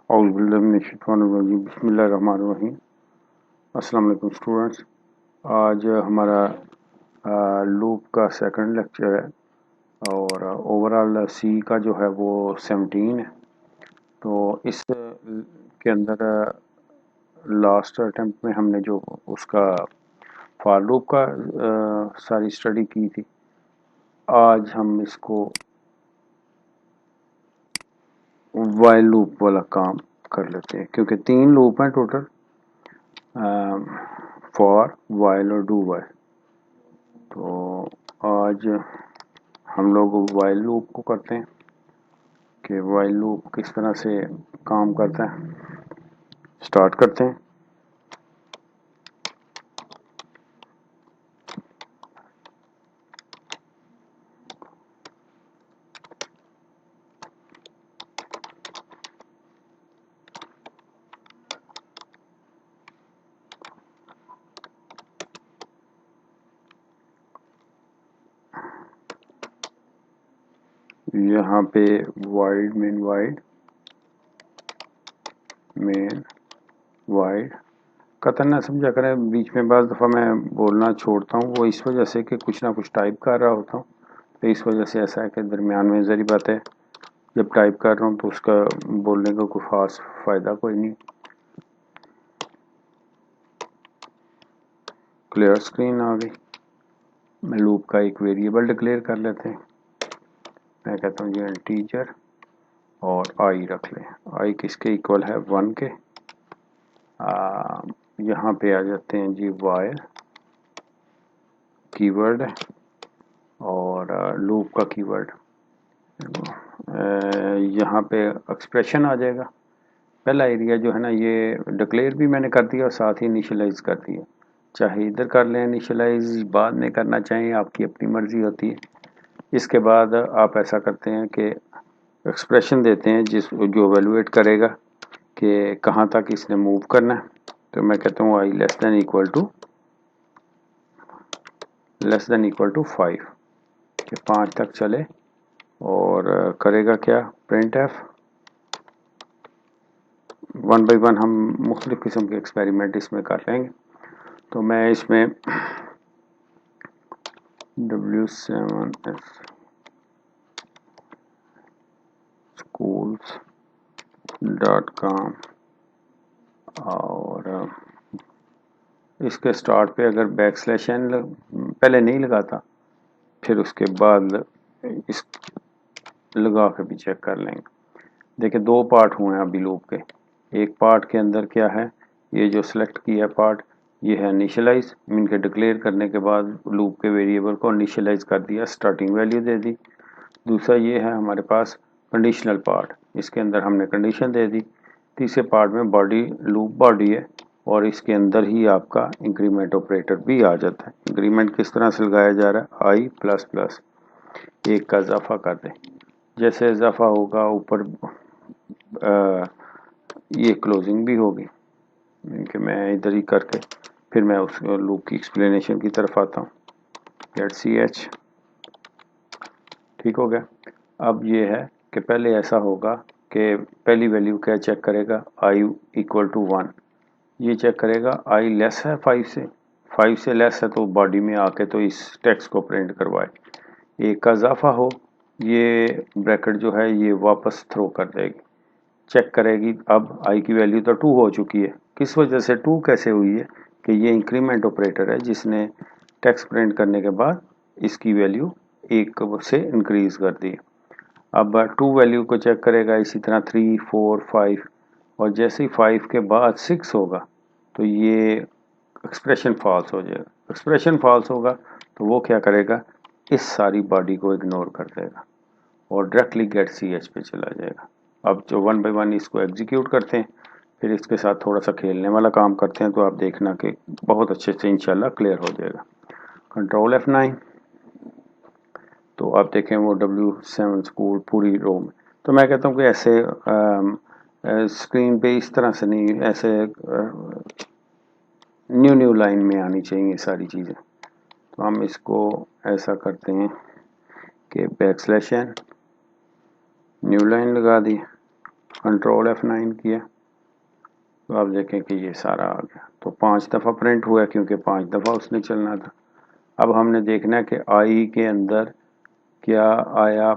बिस्मिल्लाहिर्रहमानिर्रहीम। अस्सलाम वालेकुम स्टूडेंट्स। आज हमारा लूप का सेकंड लेक्चर है और ओवरऑल सी का जो है वो 17 है। तो इस के अंदर लास्ट अटेम्प्ट में हमने जो उसका फॉर लूप का सारी स्टडी की थी। आज हम इसको वाइल लूप वाला काम कर लेते हैं, क्योंकि 3 लूप हैं टोटल, फॉर, वाइल और डू वाइल। तो आज हम लोग वाइल लूप को करते हैं कि वाइल लूप किस तरह से काम करता है। स्टार्ट करते हैं। यहाँ पे वाइड मेन वाइड कतन ना समझा करें। बीच में बाज़ दफ़ा मैं बोलना छोड़ता हूँ, वो इस वजह से कि कुछ ना कुछ टाइप कर रहा होता हूँ। तो इस वजह से ऐसा है कि दरमियान में ज़री बात है, जब टाइप कर रहा हूँ तो उसका बोलने का कोई ख़ास फ़ायदा कोई नहीं। क्लियर स्क्रीन आ गई। मैं लूप का एक वेरिएबल डिक्लेयर कर लेते हैं। मैं कहता हूँ ये इंटीजर और आई रख लें। आई किसके इक्वल है? 1 के। यहाँ पे आ जाते हैं जी, वाइल कीवर्ड है और लूप का कीवर्ड। यहाँ पे एक्सप्रेशन आ जाएगा। पहला एरिया जो है ना, ये डिक्लेयर भी मैंने कर दिया और साथ ही इनिशियलाइज कर दिया। चाहे इधर कर लें इनिशियलाइज, बाद में करना चाहें, आपकी अपनी मर्जी होती है। इसके बाद आप ऐसा करते हैं कि एक्सप्रेशन देते हैं जो एवेलुएट करेगा कि कहाँ तक इसने मूव करना है। तो मैं कहता हूँ आई लेस देन इक्वल टू 5 कि 5 तक चले। और करेगा क्या? Print F. 1 बाई 1 हम मुख्तलिफ़ किस्म के एक्सपेरिमेंट इसमें कर लेंगे। तो मैं इसमें W7S schools.com और इसके स्टार्ट पे अगर बैकस्लैश n पहले नहीं लगाता, फिर उसके बाद इस लगा के भी चेक कर लेंगे। देखिए 2 पार्ट हुए हैं अभी लूप के। एक पार्ट के अंदर क्या है, ये जो सिलेक्ट किया पार्ट, ये है इनिशियलाइज। इनके डिक्लेयर करने के बाद लूप के वेरिएबल को इनिशियलाइज कर दिया, स्टार्टिंग वैल्यू दे दी। दूसरा ये है हमारे पास कंडीशनल पार्ट, इसके अंदर हमने कंडीशन दे दी। तीसरे पार्ट में बॉडी, लूप बॉडी है और इसके अंदर ही आपका इंक्रीमेंट ऑपरेटर भी आ जाता है। इंक्रीमेंट किस तरह से लगाया जा रहा है? आई प्लस प्लस 1 का इजाफा कर दें। जैसे इजाफा होगा ऊपर ये क्लोजिंग भी होगी। कि मैं इधर ही करके फिर मैं उस लूप की एक्सप्लेनेशन की तरफ आता हूँ। Let's see H. ठीक हो गया। अब ये है कि पहले ऐसा होगा कि पहली वैल्यू क्या चेक करेगा? I equal to 1। ये चेक करेगा आई लेस है 5 से। 5 से लेस है तो बॉडी में आके तो इस टेक्स्ट को प्रिंट करवाए। 1 का इजाफा हो, ये ब्रैकेट जो है ये वापस थ्रो कर देगी। चेक करेगी अब आई की वैल्यू तो 2 हो चुकी है। किस वजह से 2 कैसे हुई है? कि ये इंक्रीमेंट ऑपरेटर है जिसने टेक्स्ट प्रिंट करने के बाद इसकी वैल्यू 1 से इंक्रीज कर दी। अब 2 वैल्यू को चेक करेगा, इसी तरह 3, 4, 5 और जैसे ही 5 के बाद 6 होगा तो ये एक्सप्रेशन फॉल्स हो जाएगा। एक्सप्रेशन फॉल्स होगा तो वो क्या करेगा? इस सारी बॉडी को इग्नोर कर देगा और डायरेक्टली गेट सी एच पे चला जाएगा। अब जो 1 बाई 1 इसको एग्जीक्यूट करते हैं, फिर इसके साथ थोड़ा सा खेलने वाला काम करते हैं, तो आप देखना कि बहुत अच्छे से इंशाल्लाह क्लियर हो जाएगा। Control F9। तो आप देखें वो W7 स्कूल पूरी रो में। तो मैं कहता हूँ कि ऐसे स्क्रीन पे इस तरह से नहीं, ऐसे न्यू लाइन में आनी चाहिए सारी चीज़ें। तो हम इसको ऐसा करते हैं कि बैकस्लैश n न्यू लाइन लगा दी कंट्रोल F9 किया तो आप देखें कि ये सारा आ गया। तो 5 दफ़ा प्रिंट हुआ क्योंकि 5 दफ़ा उसने चलना था। अब हमने देखना है कि आई के अंदर क्या आया,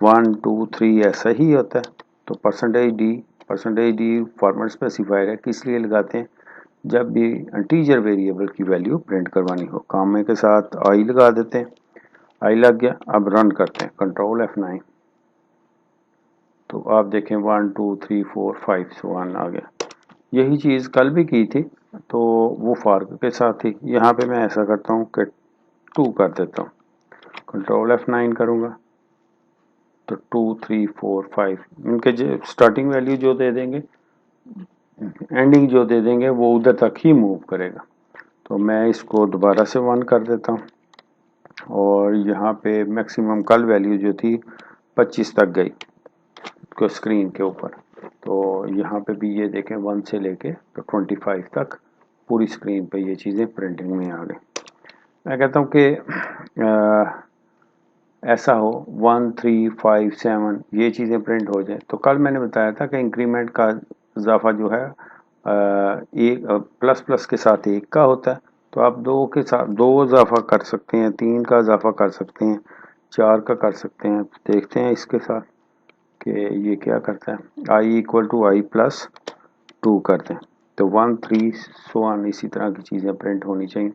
1 2 3 ऐसा ही होता है। तो परसेंटेज डी फॉर्मेट स्पेसिफायर है, किस लिए लगाते हैं, जब भी इंटीजर वेरिएबल की वैल्यू प्रिंट करवानी हो। कामे के साथ आई लगा देते हैं, आई लग गया। अब रन करते हैं कंट्रोल F9 तो आप देखें 1 2 3 4 5 से 1 आ गया। यही चीज़ कल भी की थी तो वो फार्क के साथ थी। यहाँ पे मैं ऐसा करता हूँ कि 2 कर देता हूँ, कंट्रोल F9 करूँगा तो 2 3 4 5 इनके जो स्टार्टिंग वैल्यू जो दे देंगे, एंडिंग जो दे देंगे वो उधर तक ही मूव करेगा। तो मैं इसको दोबारा से 1 कर देता हूँ और यहाँ पे मैक्सिमम कल वैल्यू जो थी 25 तक गई को स्क्रीन के ऊपर। तो यहाँ पे भी ये देखें 1 से लेके तो 25 तक पूरी स्क्रीन पे ये चीज़ें प्रिंटिंग में आ गई। मैं कहता हूँ कि ऐसा हो 1 3 5 7 ये चीज़ें प्रिंट हो जाए। तो कल मैंने बताया था कि इंक्रीमेंट का इजाफा जो है एक प्लस प्लस के साथ 1 का होता है। तो आप 2 के साथ 2 इजाफा कर सकते हैं, 3 का इजाफा कर सकते हैं, 4 का कर सकते हैं। देखते हैं इसके साथ कि ये क्या करता है। I equal to I plus 2 करते हैं तो 1 3 सो ऑन इसी तरह की चीज़ें प्रिंट होनी चाहिए।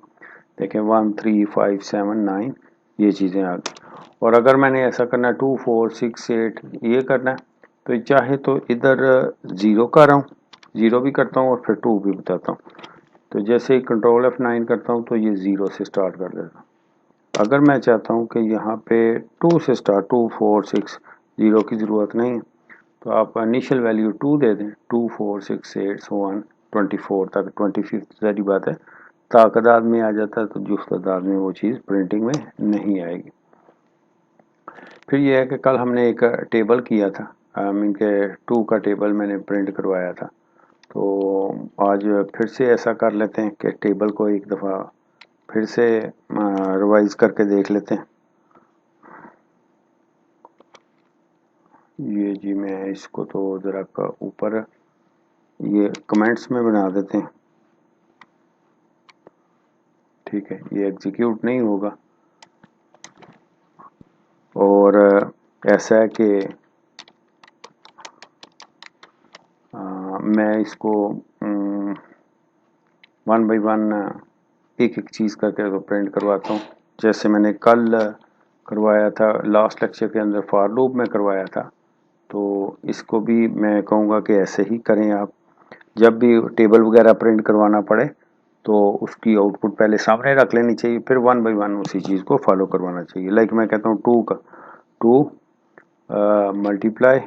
देखें 1 3 5 7 9 ये चीज़ें आ गई। और अगर मैंने ऐसा करना है 2 4 6 8 ये करना है तो चाहे तो इधर 0 कर रहा हूँ, 0 भी करता हूँ और फिर 2 भी बताता हूँ। तो जैसे ही कंट्रोल F9 करता हूँ तो ये 0 से स्टार्ट कर देता हूँ। अगर मैं चाहता हूँ कि यहाँ पे 2 से स्टार्ट 2 4 6 0 की ज़रूरत नहीं है तो आप इनिशियल वैल्यू 2 दे दें, 2 4 6 8 सो ऑन 24 तक। 25 सारी बात है तादाद में आ जाता है तो जिस तादाद में वो चीज़ प्रिंटिंग में नहीं आएगी। फिर यह है कि कल हमने एक टेबल किया था, मीन के 2 का टेबल मैंने प्रिंट करवाया था। तो आज फिर से ऐसा कर लेते हैं कि टेबल को एक दफ़ा फिर से रिवाइज करके देख लेते हैं। ये जी मैं इसको तो ज़रा ऊपर ये कमेंट्स में बना देते हैं, ठीक है, ये एग्जीक्यूट नहीं होगा। और ऐसा है कि मैं इसको 1 बाई 1 एक एक चीज़ करके तो प्रिंट करवाता हूँ। जैसे मैंने कल करवाया था लास्ट लेक्चर के अंदर फॉर लूप में करवाया था, तो इसको भी मैं कहूँगा कि ऐसे ही करें आप। जब भी टेबल वगैरह प्रिंट करवाना पड़े तो उसकी आउटपुट पहले सामने रख लेनी चाहिए, फिर 1 बाई 1 उसी चीज़ को फॉलो करवाना चाहिए। लाइक मैं कहता हूँ 2 मल्टीप्लाई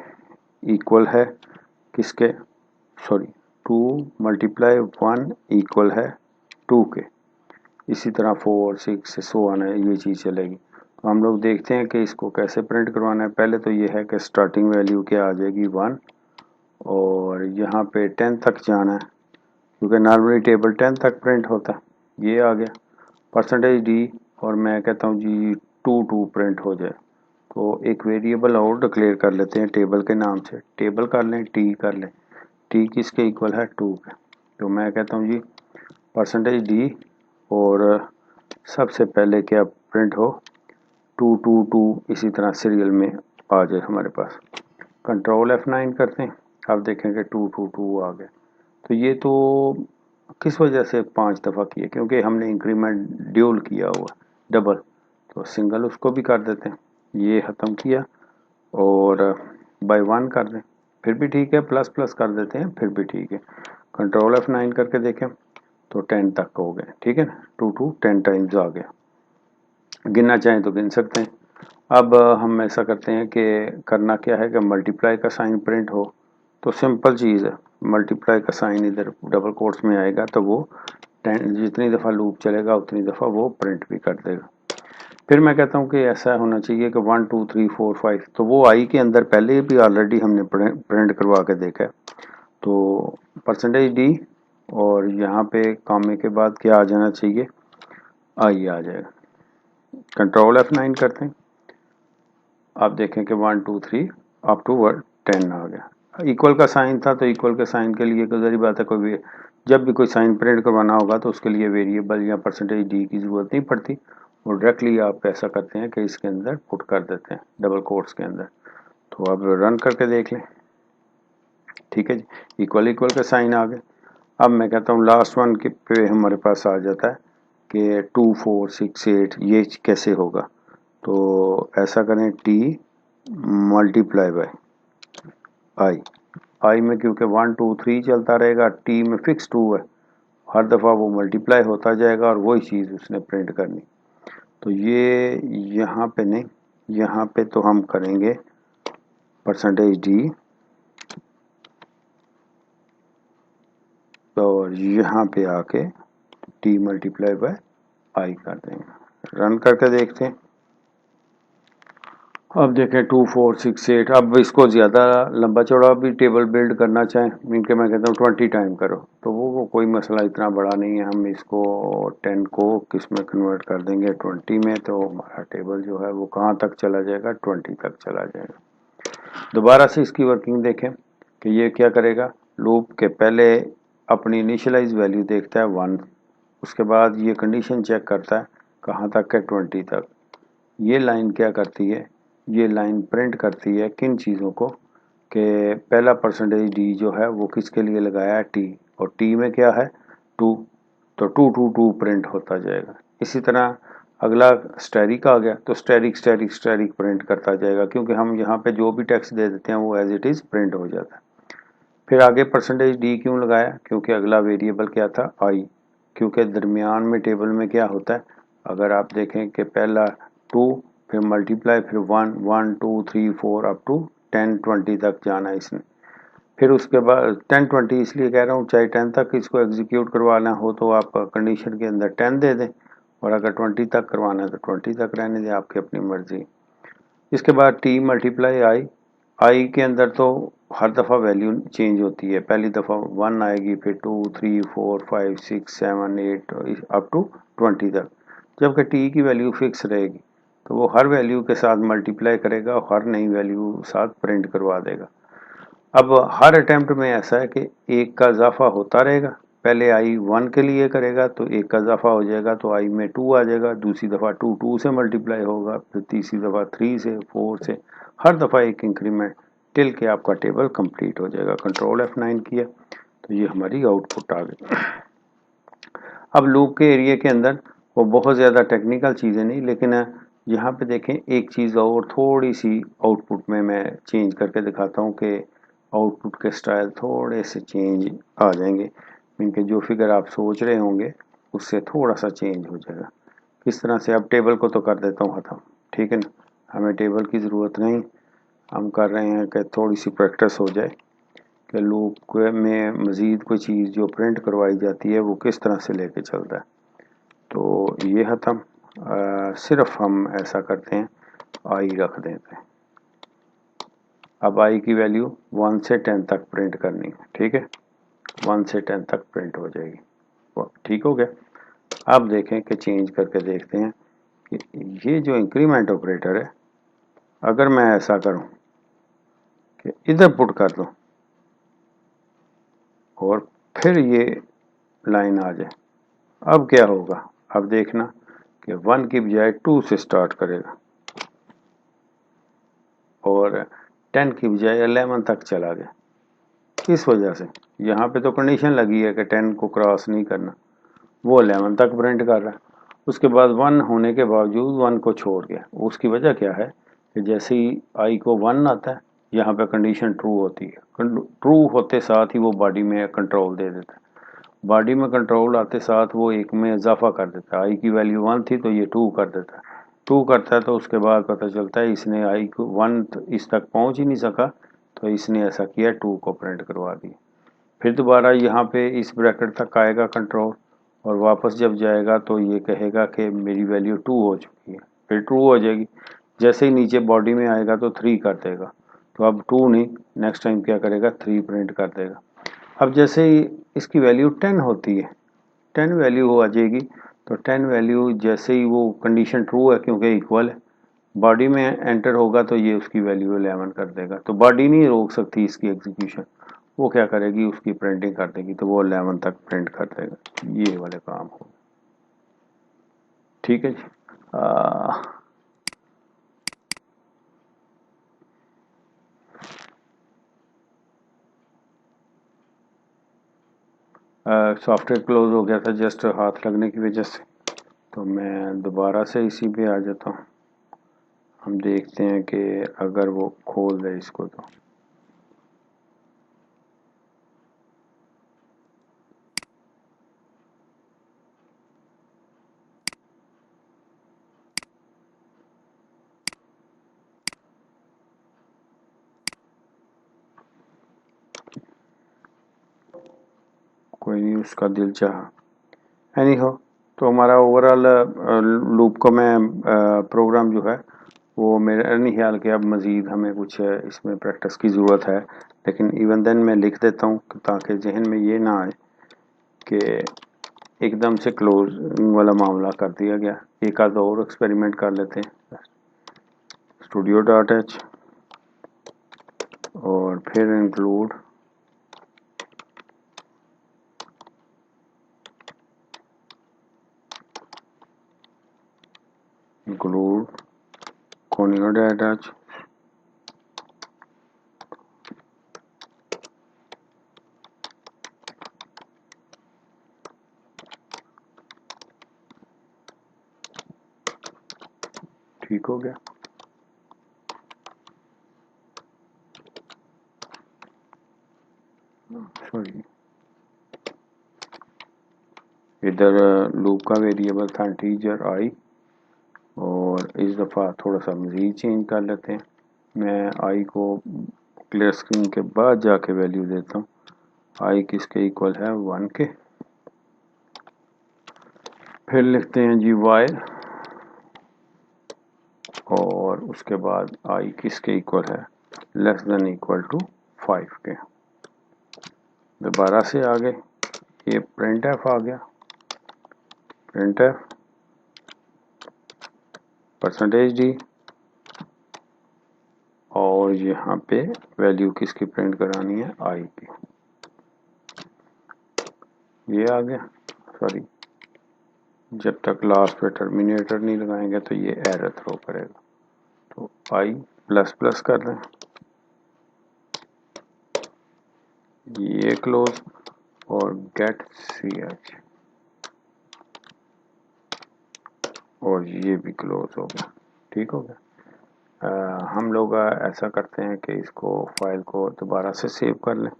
इक्वल है किसके, सॉरी 2 मल्टीप्लाई 1 इक्वल है 2 के। इसी तरह 4 6 से सो ऑन है, ये चीज़ चलेगी। तो हम लोग देखते हैं कि इसको कैसे प्रिंट करवाना है। पहले तो ये है कि स्टार्टिंग वैल्यू क्या आ जाएगी 1 और यहाँ पे 10 तक जाना है क्योंकि नॉर्मली टेबल 10 तक प्रिंट होता है। ये आ गया परसेंटेज डी और मैं कहता हूँ जी 2 2 प्रिंट हो जाए। तो एक वेरिएबल और डिक्लेयर कर लेते हैं टेबल के नाम से, टेबल कर लें टी कर लें, टी किसके इक्वल है 2 के। तो मैं कहता हूँ जी परसेंटेज डी और सबसे पहले क्या प्रिंट हो 2 2 2 इसी तरह सीरियल में आ जाए हमारे पास। कंट्रोल F9 करते हैं, आप देखेंगे 2 2 2 आ गया। तो ये तो किस वजह से 5 दफ़ा किया, क्योंकि हमने इंक्रीमेंट ड्यूल किया हुआ डबल, तो सिंगल उसको भी कर देते हैं। ये ख़त्म किया और बाय 1 कर दें फिर भी ठीक है, प्लस प्लस कर देते हैं फिर भी ठीक है। कंट्रोल F9 करके देखें तो 10 तक हो गए, ठीक है ना, 2 2 10 टाइम्स आ गया। गिनना चाहें तो गिन सकते हैं। अब हम ऐसा करते हैं कि करना क्या है कि मल्टीप्लाई का साइन प्रिंट हो तो सिंपल चीज़ है, मल्टीप्लाई का साइन इधर डबल कोट्स में आएगा तो वो 10 जितनी दफ़ा लूप चलेगा उतनी दफ़ा वो प्रिंट भी कर देगा। फिर मैं कहता हूँ कि ऐसा होना चाहिए कि 1 2 3 4 5 तो वो आई के अंदर पहले भी ऑलरेडी हमने प्रिंट करवा के देखा है। तो परसेंटेज डी और यहाँ पे कामे के बाद क्या आ जाना चाहिए, आई आ जाएगा। कंट्रोल F9 करते हैं, आप देखें कि 1 2 3 अप टू 10 आ गया। इक्वल का साइन था तो इक्वल के साइन के लिए गुजरी बात है, कोई भी जब भी कोई साइन प्रिंट करवाना होगा तो उसके लिए वेरिएबल या परसेंटेज डी की ज़रूरत नहीं पड़ती, और डायरेक्टली आप ऐसा करते हैं कि इसके अंदर पुट कर देते हैं डबल कोट्स के अंदर। तो अब रन करके देख लें। ठीक है जी, इक्वल इक्वल का साइन आ गए। अब मैं कहता हूँ लास्ट वन के पे हमारे पास आ जाता है कि 2 4 6 8 ये कैसे होगा। तो ऐसा करें टी मल्टीप्लाई बाय आई में क्योंकि 1 2 3 चलता रहेगा, टी में फिक्स 2 है, हर दफ़ा वो मल्टीप्लाई होता जाएगा और वही चीज़ उसने प्रिंट करनी। तो ये यहाँ पे नहीं, यहाँ पे तो हम करेंगे परसेंटेज डी और यहाँ पे आके टी मल्टीप्लाई बाय आई कर देंगे। रन करके देखते हैं। अब देखें 2 4 6 8। अब इसको ज़्यादा लंबा चौड़ा भी टेबल बिल्ड करना चाहें, मीन के मैं कहता हूँ 20 टाइम करो, तो वो कोई मसला इतना बड़ा नहीं है। हम इसको 10 को किस में कन्वर्ट कर देंगे 20 में, तो हमारा टेबल जो है वो कहाँ तक चला जाएगा, 20 तक चला जाएगा। दोबारा से इसकी वर्किंग देखें कि ये क्या करेगा। लूप के पहले अपनी इनिशियलाइज वैल्यू देखता है 1, उसके बाद ये कंडीशन चेक करता है कहाँ तक है, 20 तक। ये लाइन क्या करती है, ये लाइन प्रिंट करती है किन चीज़ों को, कि पहला परसेंटेज डी जो है वो किसके लिए लगाया है, टी, और टी में क्या है 2, तो 2 2 2 प्रिंट होता जाएगा। इसी तरह अगला स्टैरिक आ गया तो स्टैरिक स्टैरिक स्टैरिक प्रिंट करता जाएगा, क्योंकि हम यहाँ पे जो भी टेक्स्ट दे देते हैं वो एज इट इज़ प्रिंट हो जाता है। फिर आगे परसेंटेज डी क्यों लगाया, क्योंकि अगला वेरिएबल क्या था, आई, क्योंकि दरमियान में टेबल में क्या होता है, अगर आप देखें कि पहला 2 फिर मल्टीप्लाई फिर 1 1 2 3 4 अप टू 10 20 तक जाना है इसने। फिर उसके बाद 10 20 इसलिए कह रहा हूँ, चाहे 10 तक इसको एग्जीक्यूट करवाना हो तो आप कंडीशन के अंदर 10 दे दें, और अगर 20 तक करवाना है तो 20 तक रहने दें, आपकी अपनी मर्जी। इसके बाद टी मल्टीप्लाई आई के अंदर तो हर दफ़ा वैल्यू चेंज होती है। पहली दफ़ा 1 आएगी, फिर 2 3 4 5 6 7 8 अप टू 20 तक, जबकि टी की वैल्यू फिक्स रहेगी, तो वो हर वैल्यू के साथ मल्टीप्लाई करेगा और हर नई वैल्यू साथ प्रिंट करवा देगा। अब हर अटैम्प्ट में ऐसा है कि एक का इजाफा होता रहेगा, पहले आई 1 के लिए करेगा तो एक का इजाफा हो जाएगा तो आई में 2 आ जाएगा, दूसरी दफ़ा 2 2 से मल्टीप्लाई होगा, फिर तीसरी दफ़ा 3 से 4 से, हर दफ़ा एक इंक्रीमेंट टिल के आपका टेबल कंप्लीट हो जाएगा। कंट्रोल F9 किया तो ये हमारी आउटपुट आ गई। अब लूप के एरिया के अंदर वो बहुत ज़्यादा टेक्निकल चीज़ें नहीं, लेकिन यहाँ पे देखें एक चीज़ और थोड़ी सी आउटपुट में मैं चेंज करके दिखाता हूँ कि आउटपुट के स्टाइल थोड़े से चेंज आ जाएंगे, इनके जो फिगर आप सोच रहे होंगे उससे थोड़ा सा चेंज हो जाएगा। किस तरह से, अब टेबल को तो कर देता हूँ ख़त्म, ठीक है ना, हमें टेबल की ज़रूरत नहीं, हम कर रहे हैं कि थोड़ी सी प्रैक्टिस हो जाए कि लूप में मज़ीद कोई चीज़ जो प्रिंट करवाई जाती है वो किस तरह से लेके चलता है। तो ये ख़त्म, सिर्फ हम ऐसा करते हैं आई रख देते हैं। अब आई की वैल्यू 1 से 10 तक प्रिंट करनी है, ठीक है, 1 से 10 तक प्रिंट हो जाएगी, ठीक हो गया। अब देखें कि चेंज करके देखते हैं कि ये जो इंक्रीमेंट ऑपरेटर है, अगर मैं ऐसा करूं कि इधर पुट कर दूं और फिर ये लाइन आ जाए, अब क्या होगा, अब देखना कि 1 की बजाय 2 से स्टार्ट करेगा और 10 की बजाय 11 तक चला गया। किस वजह से, यहाँ पे तो कंडीशन लगी है कि 10 को क्रॉस नहीं करना, वो 11 तक प्रिंट कर रहा है, उसके बाद 1 होने के बावजूद 1 को छोड़ गया। उसकी वजह क्या है कि जैसे ही आई को 1 आता है, यहाँ पे कंडीशन ट्रू होती है, ट्रू होते साथ ही वो बॉडी में कंट्रोल दे देता है, बॉडी में कंट्रोल आते साथ वो एक में इजाफा कर देता है। आई की वैल्यू 1 थी तो ये 2 कर देता है, 2 करता है तो उसके बाद पता चलता है इसने आई को 1 इस तक पहुंच ही नहीं सका, तो इसने ऐसा किया 2 को प्रिंट करवा दिया। फिर दोबारा यहाँ पे इस ब्रैकेट तक आएगा कंट्रोल, और वापस जब जाएगा तो ये कहेगा कि मेरी वैल्यू 2 हो चुकी है, फिर ट्रू हो जाएगी। जैसे ही नीचे बॉडी में आएगा तो 3 कर देगा, तो अब 2 नहीं, नेक्स्ट टाइम क्या करेगा 3 प्रिंट कर देगा। अब जैसे ही इसकी वैल्यू 10 होती है, 10 वैल्यू आ जाएगी, तो 10 वैल्यू जैसे ही वो कंडीशन ट्रू है क्योंकि इक्वल है, बॉडी में एंटर होगा तो ये उसकी वैल्यू 11 कर देगा। तो बॉडी नहीं रोक सकती इसकी एग्जीक्यूशन, वो क्या करेगी, उसकी प्रिंटिंग कर देगी, तो वो 11 तक प्रिंट कर देगा। ये वाले काम हो, ठीक है जी। सॉफ्टवेयर क्लोज हो गया था जस्ट हाथ लगने की वजह से, तो मैं दोबारा से इसी पे आ जाता हूँ। हम देखते हैं कि अगर वो खोल दे इसको तो कोई नहीं, उसका दिल चाहा। एनी हो, तो हमारा ओवरऑल लूप को मैं प्रोग्राम जो है वो मेरा नहीं ख्याल कि अब मज़ीद हमें कुछ इसमें प्रैक्टिस की ज़रूरत है, लेकिन इवन देन मैं लिख देता हूँ ताकि जहन में ये ना आए कि एकदम से क्लोज वाला मामला कर दिया गया। एक आध और एक्सपेरिमेंट कर लेते हैं। स्टूडियो डॉट एच और फिर इंक्लूड कोनियो डॉट एच, ठीक हो गया। सॉरी, इधर लूप का वेरिएबल था इंटीजर आई, और इस दफ़ा थोड़ा सा मज़ीद चेंज कर लेते हैं। मैं आई को क्लियर स्क्रीन के बाद जाके वैल्यू देता हूँ। आई किसके इक्वल है, 1 के। फिर लिखते हैं जी वाइल, और उसके बाद आई किसके इक्वल है, लेस देन इक्वल टू 5 के। दोबारा से आ गए, ये प्रिंट एफ आ गया, प्रिंट एफ %d, और यहाँ पे वैल्यू किसकी प्रिंट करानी है, आई की। ये आ गया। सॉरी, जब तक लास्ट पे टर्मिनेटर नहीं लगाएंगे तो ये एरर थ्रो करेगा। तो आई प्लस प्लस कर दें, ये क्लोज, और गेट ch, और ये भी क्लोज हो गया। ठीक हो गया। हम लोग ऐसा करते हैं कि इसको फाइल को दोबारा से सेव कर लें।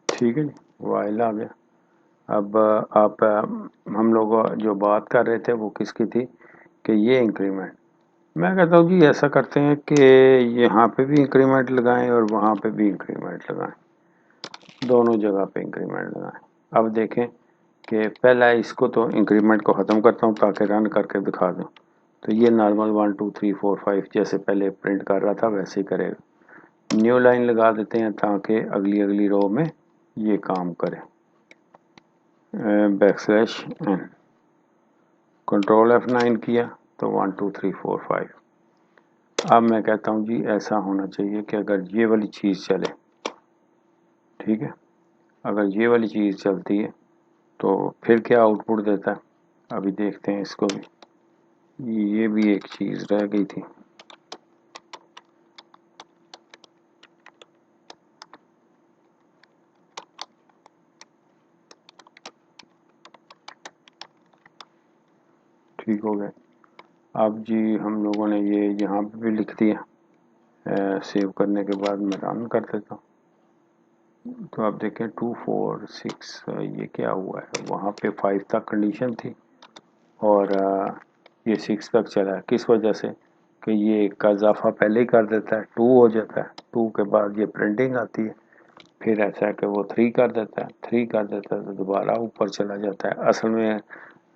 ठीक है जी, वाइल आ गया। अब आप हम लोग जो बात कर रहे थे वो किसकी थी कि ये इंक्रीमेंट, मैं कहता हूँ जी ऐसा करते हैं कि यहाँ पे भी इंक्रीमेंट लगाएं और वहाँ पे भी इंक्रीमेंट लगाएं, दोनों जगह पे इंक्रीमेंट लगाएं। अब देखें कि पहला इसको तो इंक्रीमेंट को ख़त्म करता हूँ ताकि रन करके दिखा दूँ। तो ये नॉर्मल 1 2 3 4 5 जैसे पहले प्रिंट कर रहा था वैसे ही करेगा। न्यू लाइन लगा देते हैं ताकि अगली अगली रो में ये काम करे। \n, कंट्रोल F9 किया तो 1 2 3 4 5। अब मैं कहता हूँ जी ऐसा होना चाहिए कि अगर ये वाली चीज़ चले, ठीक है, अगर ये वाली चीज़ चलती है तो फिर क्या आउटपुट देता है, अभी देखते हैं इसको भी। ये भी एक चीज़ रह गई थी, ठीक हो गया। अब जी हम लोगों ने ये यहाँ पे भी लिख दिया, सेव करने के बाद मैं रन कर देता हूँ। तो आप देखें 2 4 6, ये क्या हुआ है, वहाँ पे 5 तक कंडीशन थी और ये 6 तक चला है। किस वजह से कि ये एक का इजाफा पहले ही कर देता है, 2 हो जाता है, 2 के बाद ये प्रिंटिंग आती है, फिर ऐसा है कि वो 3 कर देता है, 3 कर देता है तो दोबारा ऊपर चला जाता है। असल में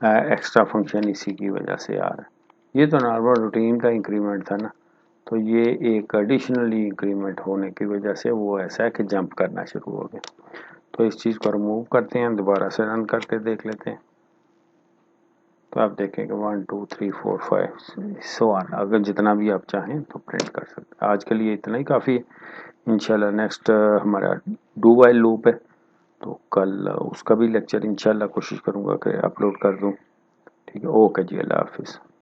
एक्स्ट्रा फंक्शन इसी की वजह से आ रहा है। ये तो नॉर्मल रूटीन का इंक्रीमेंट था ना, तो ये एक एडिशनली इंक्रीमेंट होने की वजह से वो ऐसा है कि जंप करना शुरू हो गया। तो इस चीज़ को रिमूव करते हैं, दोबारा से रन करके देख लेते हैं। तो आप देखेंगे 1 2 3 4 5 सो ऑन, अगर जितना भी आप चाहें तो प्रिंट कर सकते हैं। आज के लिए इतना ही काफ़ी है। इंशाल्लाह नेक्स्ट हमारा डू वाइल लूप है, तो कल उसका भी लेक्चर इंशाल्लाह कोशिश करूँगा कि अपलोड कर दूँ। ठीक है, ओके जी, अल्लाह हाफिज़।